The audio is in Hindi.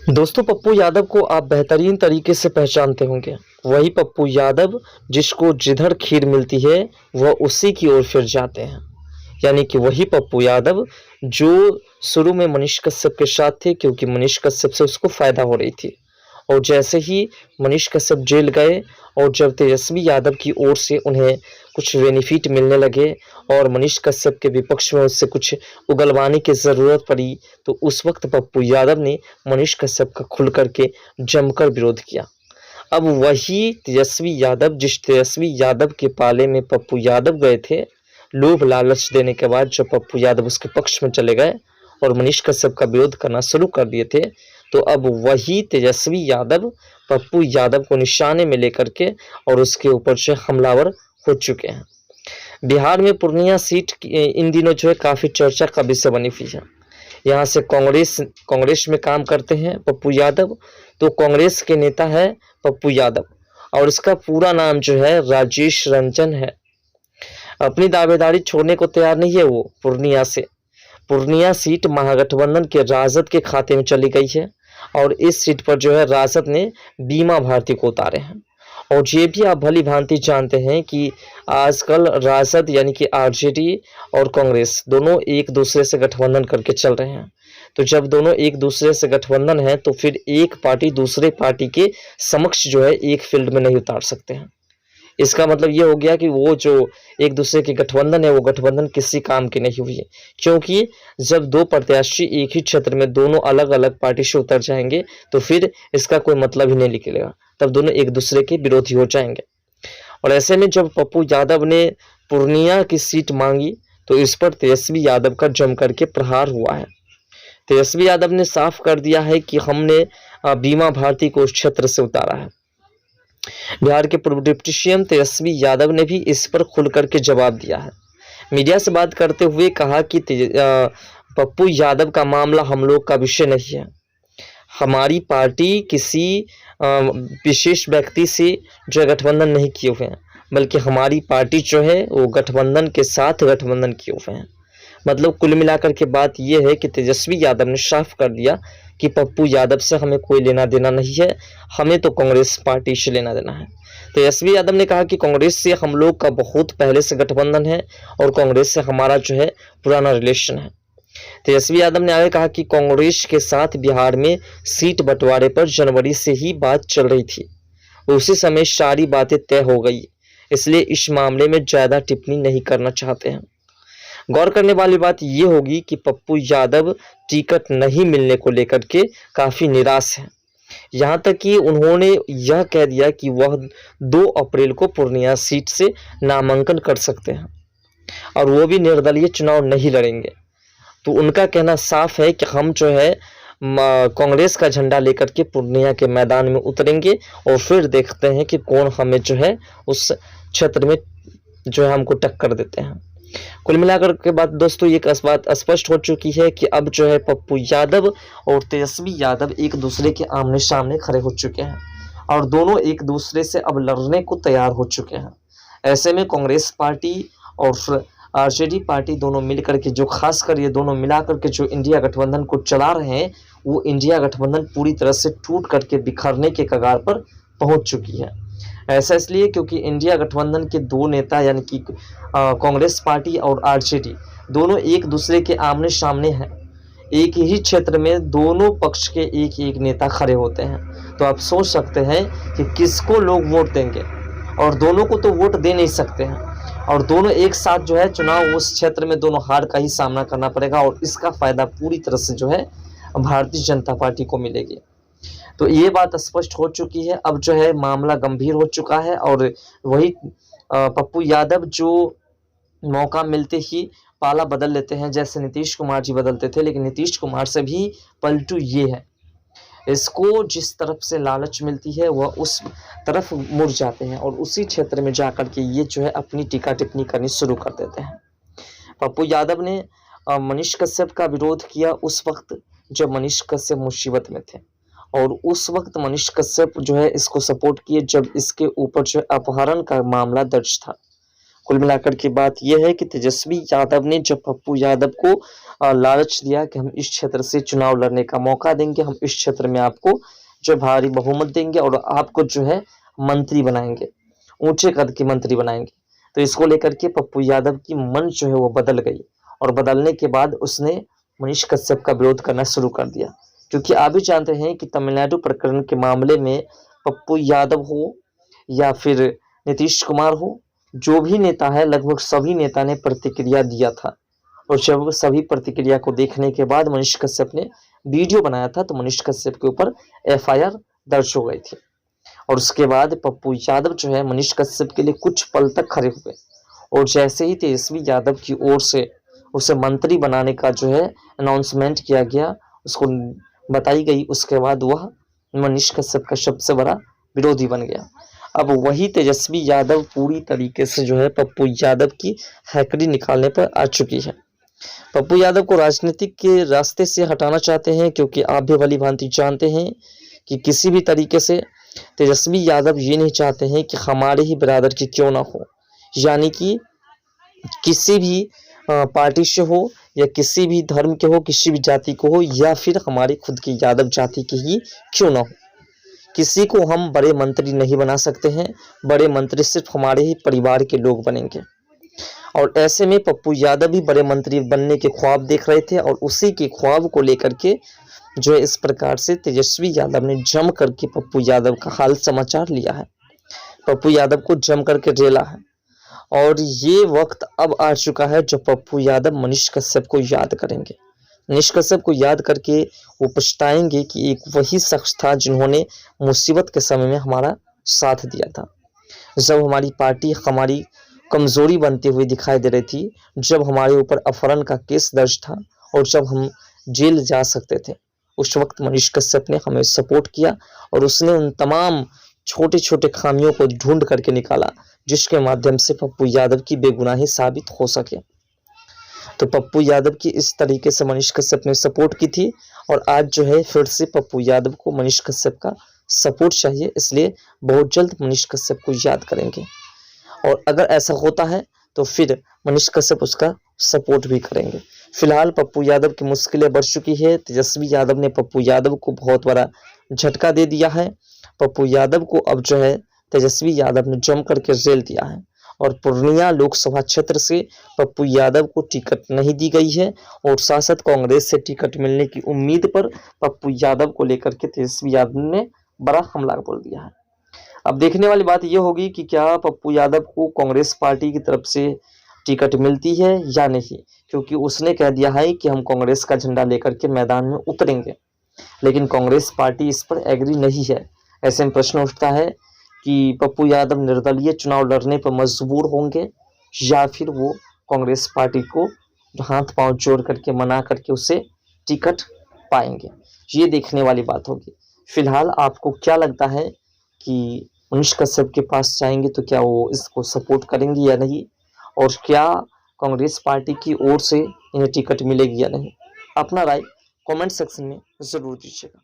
दोस्तों, पप्पू यादव को आप बेहतरीन तरीके से पहचानते होंगे। वही पप्पू यादव जिसको जिधर खीर मिलती है वह उसी की ओर फिर जाते हैं। यानी कि वही पप्पू यादव जो शुरू में मनीष कश्यप के साथ थे, क्योंकि मनीष कश्यप से उसको फायदा हो रही थी। और जैसे ही मनीष कश्यप जेल गए और जब तेजस्वी यादव की ओर से उन्हें कुछ बेनिफिट मिलने लगे और मनीष कश्यप के विपक्ष में उससे कुछ उगलवाने की ज़रूरत पड़ी, तो उस वक्त पप्पू यादव ने मनीष कश्यप का खुल करके जमकर विरोध किया। अब वही तेजस्वी यादव, जिस तेजस्वी यादव के पाले में पप्पू यादव गए थे, लोभ लालच देने के बाद जब पप्पू यादव उसके पक्ष में चले गए और मनीष कश्यप का विरोध करना शुरू कर दिए थे, तो अब वही तेजस्वी यादव पप्पू यादव को निशाने में लेकर के और उसके ऊपर से हमलावर हो चुके हैं। बिहार में पूर्णिया सीट इन दिनों जो है काफ़ी चर्चा का विषय बनी हुई है। यहाँ से कांग्रेस में काम करते हैं पप्पू यादव, तो कांग्रेस के नेता है पप्पू यादव और इसका पूरा नाम जो है राजेश रंजन है। अपनी दावेदारी छोड़ने को तैयार नहीं है वो। पूर्णिया सीट महागठबंधन के राजद के खाते में चली गई है और इस सीट पर जो है राजद ने बीमा भारती को उतारे हैं। और ये भी आप भली भांति जानते हैं कि आजकल राजद यानी कि आरजेडी और कांग्रेस दोनों एक दूसरे से गठबंधन करके चल रहे हैं। तो जब दोनों एक दूसरे से गठबंधन है तो फिर एक पार्टी दूसरे पार्टी के समक्ष जो है एक फील्ड में नहीं उतार सकते हैं। इसका मतलब ये हो गया कि वो जो एक दूसरे के गठबंधन है वो गठबंधन किसी काम की नहीं हुई है, क्योंकि जब दो प्रत्याशी एक ही क्षेत्र में दोनों अलग अलग पार्टी से उतर जाएंगे तो फिर इसका कोई मतलब ही नहीं निकलेगा, तब दोनों एक दूसरे के विरोधी हो जाएंगे। और ऐसे में जब पप्पू यादव ने पूर्णिया की सीट मांगी तो इस पर तेजस्वी यादव का जम करके प्रहार हुआ है। तेजस्वी यादव ने साफ कर दिया है कि हमने बीमा भारती को उस क्षेत्र से उतारा है। बिहार के पूर्व डिप्टी सीएम तेजस्वी यादव ने भी इस पर खुल करके जवाब दिया है। मीडिया से बात करते हुए कहा कि पप्पू यादव का मामला हम लोग का विषय नहीं है। हमारी पार्टी किसी विशेष व्यक्ति से जो है गठबंधन नहीं किए हुए हैं, बल्कि हमारी पार्टी जो है वो गठबंधन के साथ गठबंधन किए हुए हैं। मतलब कुल मिलाकर के बात यह है कि तेजस्वी यादव ने साफ कर दिया कि पप्पू यादव से हमें कोई लेना देना नहीं है, हमें तो कांग्रेस पार्टी से लेना देना है। तेजस्वी यादव ने कहा कि कांग्रेस से हम लोग का बहुत पहले से गठबंधन है और कांग्रेस से हमारा जो है पुराना रिलेशन है। तेजस्वी यादव ने आगे कहा कि कांग्रेस के साथ बिहार में सीट बंटवारे पर जनवरी से ही बात चल रही थी, उसी समय सारी बातें तय हो गई, इसलिए इस मामले में ज़्यादा टिप्पणी नहीं करना चाहते हैं। गौर करने वाली बात यह होगी कि पप्पू यादव टिकट नहीं मिलने को लेकर के काफ़ी निराश हैं। यहाँ तक कि उन्होंने यह कह दिया कि वह 2 अप्रैल को पूर्णिया सीट से नामांकन कर सकते हैं और वो भी निर्दलीय चुनाव नहीं लड़ेंगे। तो उनका कहना साफ है कि हम जो है कांग्रेस का झंडा लेकर के पूर्णिया के मैदान में उतरेंगे और फिर देखते हैं कि कौन हमें जो है उस क्षेत्र में जो है हमको टक्कर देते हैं। कुल मिलाकर के बाद दोस्तों ये बात स्पष्ट हो चुकी है कि अब जो है पप्पू यादव और तेजस्वी यादव एक दूसरे के आमने सामने खड़े हो चुके हैं और दोनों एक दूसरे से अब लड़ने को तैयार हो चुके हैं। ऐसे में कांग्रेस पार्टी और आरजेडी पार्टी दोनों मिलकर के, जो खासकर ये दोनों मिलाकर के जो इंडिया गठबंधन को चला रहे हैं, वो इंडिया गठबंधन पूरी तरह से टूट करके बिखरने के कगार पर पहुंच चुकी है। ऐसा इसलिए क्योंकि इंडिया गठबंधन के 2 नेता यानी कि कांग्रेस पार्टी और आरजेडी दोनों एक दूसरे के आमने सामने हैं। एक ही क्षेत्र में दोनों पक्ष के एक एक नेता खड़े होते हैं, तो आप सोच सकते हैं कि किसको लोग वोट देंगे, और दोनों को तो वोट दे नहीं सकते हैं और दोनों एक साथ जो है चुनाव उस क्षेत्र में दोनों हार का ही सामना करना पड़ेगा और इसका फायदा पूरी तरह से जो है भारतीय जनता पार्टी को मिलेगी। तो ये बात स्पष्ट हो चुकी है। अब जो है मामला गंभीर हो चुका है और वही पप्पू यादव जो मौका मिलते ही पाला बदल लेते हैं, जैसे नीतीश कुमार जी बदलते थे, लेकिन नीतीश कुमार से भी पलटू ये है, इसको जिस तरफ से लालच मिलती है वह उस तरफ मुड़ जाते हैं और उसी क्षेत्र में जाकर के ये जो है अपनी टीका टिप्पणी करनी शुरू कर देते हैं। पप्पू यादव ने मनीष कश्यप का विरोध किया उस वक्त जब मनीष कश्यप मुसीबत में थे, और उस वक्त मनीष कश्यप जो है इसको सपोर्ट किए जब इसके ऊपर जो है अपहरण का मामला दर्ज था। कुल मिलाकर के बात यह है कि तेजस्वी यादव ने जब पप्पू यादव को लालच दिया कि हम इस क्षेत्र से चुनाव लड़ने का मौका देंगे, हम इस क्षेत्र में आपको जो भारी बहुमत देंगे और आपको जो है मंत्री बनाएंगे, ऊंचे कद के मंत्री बनाएंगे, तो इसको लेकर के पप्पू यादव की मन जो है वो बदल गई और बदलने के बाद उसने मनीष कश्यप का विरोध करना शुरू कर दिया। क्योंकि आप भी जानते हैं कि तमिलनाडु प्रकरण के मामले में पप्पू यादव हो या फिर नीतीश कुमार हो, जो भी नेता है लगभग सभी नेता ने प्रतिक्रिया दिया था और जब सभी प्रतिक्रिया को देखने के बाद मनीष कश्यप ने वीडियो बनाया था तो मनीष कश्यप के ऊपर एफआईआर दर्ज हो गई थी और उसके बाद पप्पू यादव जो है मनीष कश्यप के लिए कुछ पल तक खड़े हुए और जैसे ही तेजस्वी यादव की ओर से उसे मंत्री बनाने का जो है अनाउंसमेंट किया गया, उसको बताई गई, उसके बाद वह मनीष कश्यप का सबसे बड़ा विरोधी बन गया। अब वही तेजस्वी यादव पूरी तरीके से जो है पप्पू यादव की हैकड़ी निकालने पर आ चुकी है। पप्पू यादव को राजनीतिक के रास्ते से हटाना चाहते हैं क्योंकि आप भी भली भांति जानते हैं कि किसी भी तरीके से तेजस्वी यादव ये नहीं चाहते हैं कि हमारे ही बिरादर की क्यों ना हो, यानी कि किसी भी पार्टी से हो या किसी भी धर्म के हो, किसी भी जाति को हो या फिर हमारी खुद की यादव जाति की ही क्यों ना हो, किसी को हम बड़े मंत्री नहीं बना सकते हैं। बड़े मंत्री सिर्फ हमारे ही परिवार के लोग बनेंगे और ऐसे में पप्पू यादव भी बड़े मंत्री बनने के ख्वाब देख रहे थे और उसी के ख्वाब को लेकर के जो है इस प्रकार से तेजस्वी यादव ने जम करके पप्पू यादव का हाल समाचार लिया है, पप्पू यादव को जम करके रेला है और ये वक्त अब आ चुका है जब पप्पू यादव मनीष कश्यप को याद करेंगे। मनीष कश्यप को याद करके वो पछताएंगे कि एक वही शख्स था जिन्होंने मुसीबत के समय में हमारा साथ दिया था, जब हमारी पार्टी हमारी कमजोरी बनती हुई दिखाई दे रही थी, जब हमारे ऊपर अपहरण का केस दर्ज था और जब हम जेल जा सकते थे, उस वक्त मनीष कश्यप ने हमें सपोर्ट किया और उसने उन तमाम छोटे छोटे खामियों को ढूंढ करके निकाला जिसके माध्यम से पप्पू यादव की बेगुनाही साबित हो सके। तो पप्पू यादव की इस तरीके से मनीष कश्यप ने सपोर्ट की थी और आज जो है फिर से पप्पू यादव को मनीष कश्यप का सपोर्ट चाहिए, इसलिए बहुत जल्द मनीष कश्यप को याद करेंगे और अगर ऐसा होता है तो फिर मनीष कश्यप उसका सपोर्ट भी करेंगे। फिलहाल पप्पू यादव की मुश्किलें बढ़ चुकी है। तेजस्वी यादव ने पप्पू यादव को बहुत बड़ा झटका दे दिया है। पप्पू यादव को अब जो है तेजस्वी यादव ने जम करके जेल दिया है और पूर्णिया लोकसभा क्षेत्र से पप्पू यादव को टिकट नहीं दी गई है और शासक कांग्रेस से टिकट मिलने की उम्मीद पर पप्पू यादव को लेकर के तेजस्वी यादव ने बड़ा हमला बोल दिया है। अब देखने वाली बात यह होगी कि क्या पप्पू यादव को कांग्रेस पार्टी की तरफ से टिकट मिलती है या नहीं, क्योंकि उसने कह दिया है कि हम कांग्रेस का झंडा लेकर के मैदान में उतरेंगे, लेकिन कांग्रेस पार्टी इस पर एग्री नहीं है। ऐसे में प्रश्न उठता है कि पप्पू यादव निर्दलीय चुनाव लड़ने पर मजबूर होंगे या फिर वो कांग्रेस पार्टी को हाथ पांव जोड़ करके मना करके उसे टिकट पाएंगे, ये देखने वाली बात होगी। फिलहाल आपको क्या लगता है कि मनीष कश्यप के पास जाएंगे तो क्या वो इसको सपोर्ट करेंगे या नहीं, और क्या कांग्रेस पार्टी की ओर से इन्हें टिकट मिलेगी या नहीं? अपना राय कमेंट सेक्शन में ज़रूर दीजिएगा।